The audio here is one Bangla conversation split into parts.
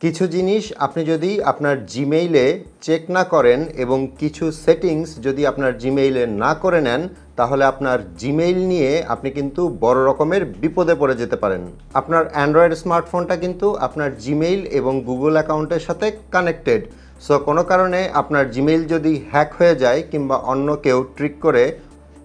কিছু জিনিস আপনি যদি আপনার জিমেইলে চেক না করেন এবং কিছু সেটিংস যদি আপনার জিমেইলে না করে নেন, তাহলে আপনার জিমেইল নিয়ে আপনি কিন্তু বড় রকমের বিপদে পড়ে যেতে পারেন। আপনার অ্যান্ড্রয়েড স্মার্টফোনটা কিন্তু আপনার জিমেইল এবং গুগল অ্যাকাউন্টের সাথে কানেক্টেড। সো কোনো কারণে আপনার জিমেইল যদি হ্যাক হয়ে যায় কিংবা অন্য কেউ ট্রিক করে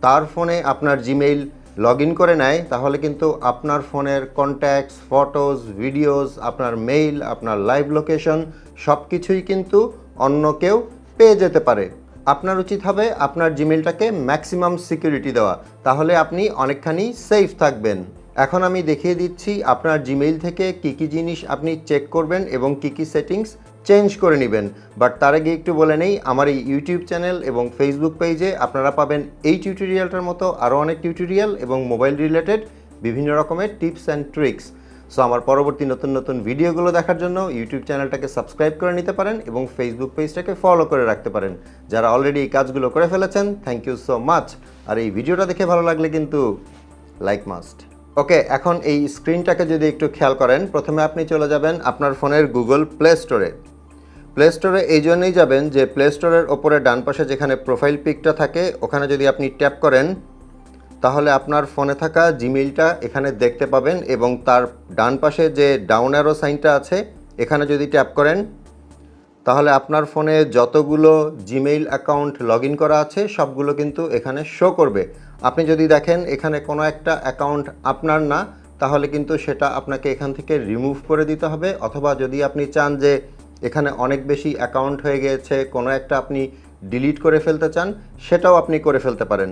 তার ফোনে আপনার জিমেইল লগ ইন করে নেয়, তাহলে কিন্তু আপনার ফোনের কন্ট্যাক্টস, ফটোজ, ভিডিওস, আপনার মেইল, আপনার লাইভ লোকেশন সব কিছুই কিন্তু অন্য কেউ পেয়ে যেতে পারে। আপনার উচিত হবে আপনার জিমেইলটাকে ম্যাক্সিমাম সিকিউরিটি দেওয়া, তাহলে আপনি অনেকখানি সেফ থাকবেন। এখন আমি দেখিয়ে দিচ্ছি আপনার জিমেইল থেকে কী কী জিনিস আপনি চেক করবেন এবং কী কী সেটিংস চেঞ্জ করে নেবেন। বাট তার আগে একটু বলে নেই, আমার এই ইউটিউব চ্যানেল এবং ফেসবুক পেজে আপনারা পাবেন এই টিউটোরিয়ালটার মতো আরও অনেক টিউটোরিয়াল এবং মোবাইল রিলেটেড বিভিন্ন রকমের টিপস অ্যান্ড ট্রিক্স। সো আমার পরবর্তী নতুন নতুন ভিডিওগুলো দেখার জন্য ইউটিউব চ্যানেলটাকে সাবস্ক্রাইব করে নিতে পারেন এবং ফেসবুক পেজটাকে ফলো করে রাখতে পারেন। যারা অলরেডি এই কাজগুলো করে ফেলেছেন, থ্যাংক ইউ সো মাচ। আর এই ভিডিওটা দেখে ভালো লাগলে কিন্তু লাইক মাস্ট। ওকে, এখন এই স্ক্রিনটাকে যদি একটু খেয়াল করেন, প্রথমে আপনি চলে যাবেন আপনার ফোনের গুগল প্লে স্টোরে। প্লে স্টোরে এই জন্যই যাবেন যে প্লে স্টোরের ওপরে ডান পাশে যেখানে প্রোফাইল পিকটা থাকে ওখানে যদি আপনি ট্যাপ করেন, তাহলে আপনার ফোনে থাকা জিমেইলটা এখানে দেখতে পাবেন এবং তার ডান পাশে যে ডাউন অ্যারো সাইনটা আছে এখানে যদি ট্যাপ করেন, তাহলে আপনার ফোনে যতগুলো জিমেইল অ্যাকাউন্ট লগ ইন করা আছে সবগুলো কিন্তু এখানে শো করবে। আপনি যদি দেখেন এখানে কোনো একটা অ্যাকাউন্ট আপনার না, তাহলে কিন্তু সেটা আপনাকে এখান থেকে রিমুভ করে দিতে হবে, অথবা যদি আপনি চান যে এখানে অনেক বেশি অ্যাকাউন্ট হয়ে গিয়েছে, কোনো একটা আপনি ডিলিট করে ফেলতে চান, সেটাও আপনি করে ফেলতে পারেন।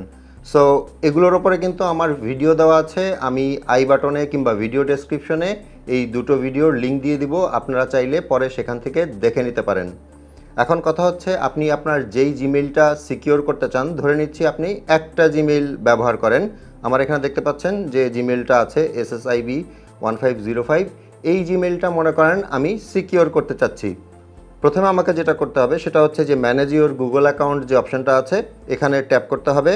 সো এগুলোর ওপরে কিন্তু আমার ভিডিও দেওয়া আছে, আমি আই বাটনে কিংবা ভিডিও ডেসক্রিপশনে এই দুটো ভিডিওর লিঙ্ক দিয়ে দিব, আপনারা চাইলে পরে সেখান থেকে দেখে নিতে পারেন। এখন কথা হচ্ছে, আপনি আপনার যেই জিমেইলটা সিকিউর করতে চান, ধরে নিচ্ছি আপনি একটা জিমেইল ব্যবহার করেন। আমার এখানে দেখতে পাচ্ছেন যে জিমেইলটা আছে SSIB1505, এই জিমেইলটা মনে করেন আমি সিকিউর করতে চাচ্ছি। প্রথমে আমাকে যেটা করতে হবে সেটা হচ্ছে যে ম্যানেজ ইউর গুগল অ্যাকাউন্ট যে অপশানটা আছে এখানে ট্যাপ করতে হবে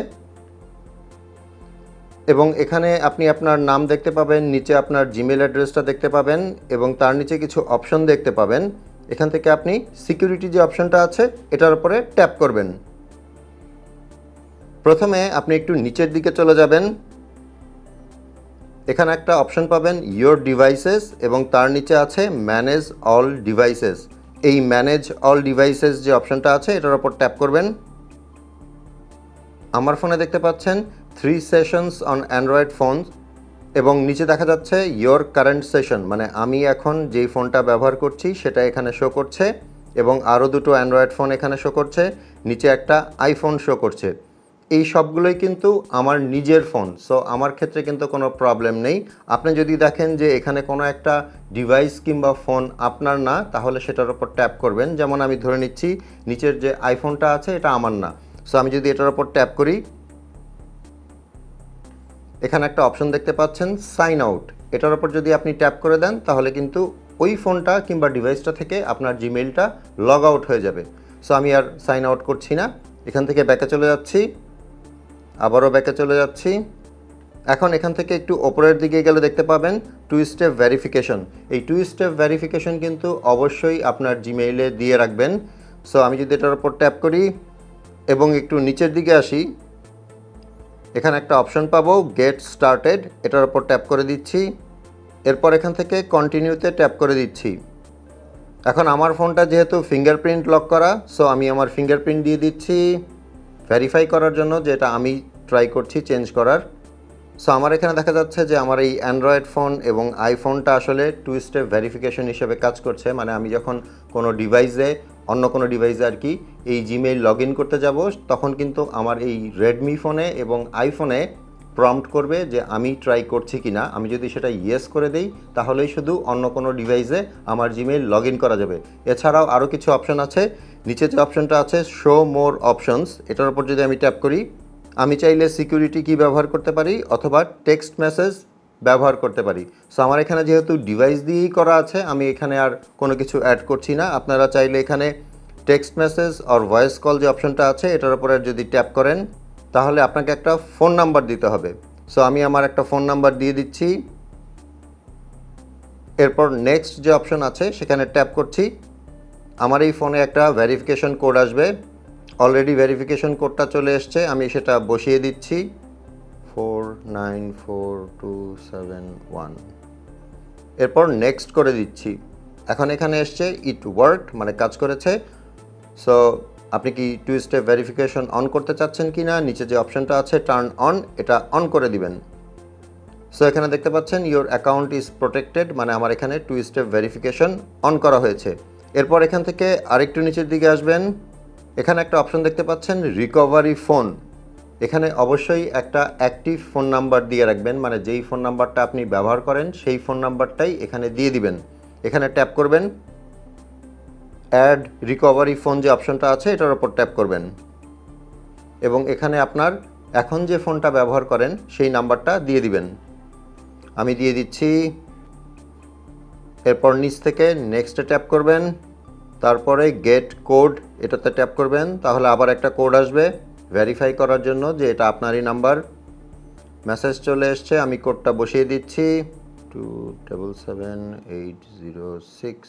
এবং এখানে আপনি আপনার নাম দেখতে পাবেন, নিচে আপনার জিমেল অ্যাড্রেসটা দেখতে পাবেন এবং তার নিচে কিছু অপশন দেখতে পাবেন। এখান থেকে আপনি সিকিউরিটি যে অপশনটা আছে এটার উপরে ট্যাপ করবেন। প্রথমে আপনি একটু নিচের দিকে চলে যাবেন, এখানে একটা অপশন পাবেন ইয়োর ডিভাইসেস এবং তার নিচে আছে ম্যানেজ অল ডিভাইসেস। এই ম্যানেজ অল ডিভাইসেস যে অপশনটা আছে এটার উপর ট্যাপ করবেন। আমার ফোনে দেখতে পাচ্ছেন 3 সেশনস অন অ্যান্ড্রয়েড ফোন এবং নিচে দেখা যাচ্ছে ইয়োর কারেন্ট সেশন, মানে আমি এখন যেই ফোনটা ব্যবহার করছি সেটা এখানে শো করছে এবং আরও দুটো অ্যান্ড্রয়েড ফোন এখানে শো করছে, নিচে একটা আইফোন শো করছে। এই সবগুলোই কিন্তু আমার নিজের ফোন, সো আমার ক্ষেত্রে কিন্তু কোনো প্রবলেম নেই। আপনি যদি দেখেন যে এখানে কোনো একটা ডিভাইস কিংবা ফোন আপনার না, তাহলে সেটার উপর ট্যাপ করবেন। যেমন আমি ধরে নিচ্ছি নিচের যে আইফোনটা আছে এটা আমার না, সো আমি যদি এটার উপর ট্যাপ করি, এখানে একটা অপশন দেখতে পাচ্ছেন সাইন আউট, এটার উপর যদি আপনি ট্যাপ করে দেন তাহলে কিন্তু ওই ফোনটা কিংবা ডিভাইসটা থেকে আপনার জিমেইলটা লগ আউট হয়ে যাবে। সো আমি আর সাইন আউট করছি না, এখান থেকে ব্যাকে চলে যাচ্ছি, আবারও ব্যাকে চলে যাচ্ছি। এখন এখান থেকে একটু ওপরের দিকে গেলে দেখতে পাবেন 2 স্টেপ ভেরিফিকেশন। এই 2 স্টেপ ভেরিফিকেশন কিন্তু অবশ্যই আপনার জিমেইলে দিয়ে রাখবেন। সো আমি যদি এটার উপর ট্যাপ করি এবং একটু নিচের দিকে আসি, এখানে একটা অপশন পাবো গেট স্টার্টেড, এটার উপর ট্যাপ করে দিচ্ছি। এরপর এখান থেকে কন্টিনিউতে ট্যাপ করে দিচ্ছি। এখন আমার ফোনটা যেহেতু ফিঙ্গারপ্রিন্ট লক করা, সো আমি আমার ফিঙ্গারপ্রিন্ট দিয়ে দিচ্ছি ভেরিফাই করার জন্য, যেটা আমি ট্রাই করছি চেঞ্জ করার। সো আমার এখানে দেখা যাচ্ছে যে আমার এই অ্যান্ড্রয়েড ফোন এবং আইফোনটা আসলে 2 স্টেপ ভেরিফিকেশন হিসেবে কাজ করছে। মানে আমি যখন কোনো ডিভাইসে, অন্য কোনো ডিভাইসে আর কি, এই জিমেইল লগ ইন করতে যাব, তখন কিন্তু আমার এই রেডমি ফোনে এবং আইফোনে প্রম্পট করবে যে আমি ট্রাই করছি কি না। আমি যদি সেটা ইয়েস করে দেই তাহলেই শুধু অন্য কোনো ডিভাইসে আমার জিমেইল লগ ইন করা যাবে। এছাড়াও আরও কিছু অপশন আছে, নিচে যে অপশনটা আছে শো মোর অপশনস, এটার উপর যদি আমি ট্যাপ করি, আমি চাইলে সিকিউরিটি কি ব্যবহার করতে পারি অথবা টেক্সট মেসেজ ব্যবহার করতে পারি। সো আমার এখানে যেহেতু ডিভাইস দিয়েই করা আছে, আমি এখানে আর কোনো কিছু অ্যাড করছি না। আপনারা চাইলে এখানে টেক্সট মেসেজ আর ভয়েস কল যে অপশনটা আছে এটার উপরে যদি ট্যাপ করেন তাহলে আপনাকে একটা ফোন নাম্বার দিতে হবে। সো আমি আমার একটা ফোন নাম্বার দিয়ে দিচ্ছি। এরপর নেক্সট যে অপশন আছে সেখানে ট্যাপ করছি। আমার এই ফোনে একটা ভেরিফিকেশন কোড আসবে, অলরেডি ভেরিফিকেশন কোডটা চলে এসছে, আমি সেটা বসিয়ে দিচ্ছি 494271। এরপর নেক্সট করে দিচ্ছি। এখন এখানে এসছে ইট ওয়ার্ক, মানে কাজ করেছে। সো আপনি কি টু স্টেপ ভেরিফিকেশন অন করতে চাচ্ছেন কি না, নিচে যে অপশনটা আছে টার্ন অন, এটা অন করে দিবেন। সো এখানে দেখতে পাচ্ছেন ইওর অ্যাকাউন্ট ইজ প্রোটেক্টেড, মানে আমার এখানে টু স্টেপ ভেরিফিকেশন অন করা হয়েছে। এরপর এখান থেকে আরেকটু নিচের দিকে আসবেন, এখানে একটা অপশন দেখতে পাচ্ছেন রিকভারি ফোন। এখানে অবশ্যই একটা অ্যাক্টিভ ফোন নাম্বার দিয়ে রাখবেন, মানে যেই ফোন নাম্বারটা আপনি ব্যবহার করেন সেই ফোন নাম্বারটাই এখানে দিয়ে দিবেন। এখানে ট্যাপ করবেন, অ্যাড রিকভারি ফোন যে অপশনটা আছে এটার উপর ট্যাপ করবেন এবং এখানে আপনার এখন যে ফোনটা ব্যবহার করেন সেই নাম্বারটা দিয়ে দিবেন। আমি দিয়ে দিচ্ছি। এরপর নিচ থেকে নেক্সটে ট্যাপ করবেন, তারপরে গেট কোড এটাতে ট্যাপ করবেন, তাহলে আবার একটা কোড আসবে ভেরিফাই করার জন্য যে এটা আপনারই নাম্বার। মেসেজ চলে এসছে, আমি কোডটা বসিয়ে দিচ্ছি 277806।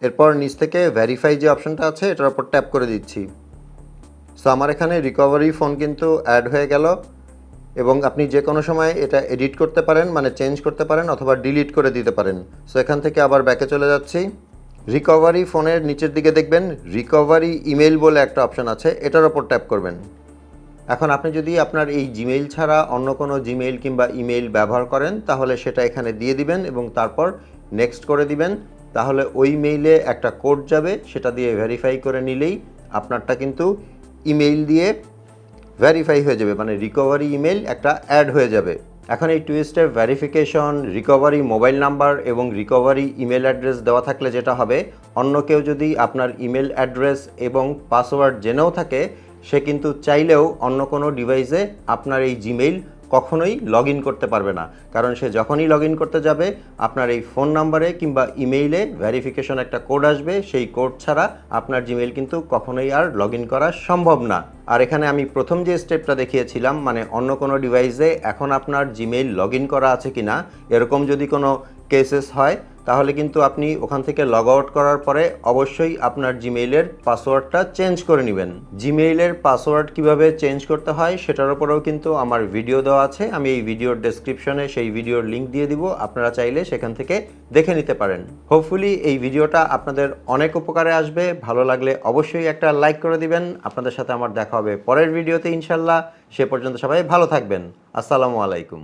এরপর নিচ থেকে ভেরিফাই যে অপশনটা আছে এটার উপর ট্যাপ করে দিচ্ছি। সো আমার এখানে রিকভারি ফোন কিন্তু অ্যাড হয়ে গেল এবং আপনি যে কোনো সময় এটা এডিট করতে পারেন, মানে চেঞ্জ করতে পারেন অথবা ডিলিট করে দিতে পারেন। সো এখান থেকে আবার ব্যাকে চলে যাচ্ছি। রিকভারি ফোনের নিচের দিকে দেখবেন রিকভারি ইমেল বলে একটা অপশন আছে, এটার ওপর ট্যাপ করবেন। এখন আপনি যদি আপনার এই জিমেইল ছাড়া অন্য কোনো জিমেইল কিংবা ইমেইল ব্যবহার করেন তাহলে সেটা এখানে দিয়ে দিবেন এবং তারপর নেক্সট করে দিবেন। তাহলে ওই মেইলে একটা কোড যাবে, সেটা দিয়ে ভেরিফাই করে নিলেই আপনারটা কিন্তু ইমেইল দিয়ে ভেরিফাই হয়ে যাবে, মানে রিকভারি ইমেল একটা অ্যাড হয়ে যাবে। এখন এই two step verification, recovery mobile number এবং রিকভারি ইমেল অ্যাড্রেস দেওয়া থাকলে যেটা হবে, অন্য কেউ যদি আপনার ইমেল অ্যাড্রেস এবং পাসওয়ার্ড জেনেও থাকে সে কিন্তু চাইলেও অন্য কোনো ডিভাইসে আপনার এই জিমেইল কখনোই লগ ইন করতে পারবে না, কারণ সে যখনই লগ ইন করতে যাবে আপনার এই ফোন নাম্বারে কিংবা ইমেইলে ভেরিফিকেশন একটা কোড আসবে, সেই কোড ছাড়া আপনার জিমেইল কিন্তু কখনোই আর লগ ইন করা সম্ভব না। আর এখানে আমি প্রথম যে স্টেপটা দেখিয়েছিলাম, মানে অন্য কোনো ডিভাইসে এখন আপনার জিমেইল লগ ইন করা আছে কি না, এরকম যদি কোনো কেসেস হয় তাহলে কিন্তু আপনি ওখান থেকে লগ আউট করার পরে অবশ্যই আপনার জিমেইলের পাসওয়ার্ডটা চেঞ্জ করে নেবেন। জিমেইলের পাসওয়ার্ড কিভাবে চেঞ্জ করতে হয় সেটার উপরেও কিন্তু আমার ভিডিও দেওয়া আছে, আমি এই ভিডিওর ডেসক্রিপশনে সেই ভিডিওর লিঙ্ক দিয়ে দিব, আপনারা চাইলে সেখান থেকে দেখে নিতে পারেন। হোপফুলি এই ভিডিওটা আপনাদের অনেক উপকারে আসবে, ভালো লাগলে অবশ্যই একটা লাইক করে দিবেন। আপনাদের সাথে আমার দেখা হবে পরের ভিডিওতে ইনশাল্লাহ। সে পর্যন্ত সবাই ভালো থাকবেন। আসসালামু আলাইকুম।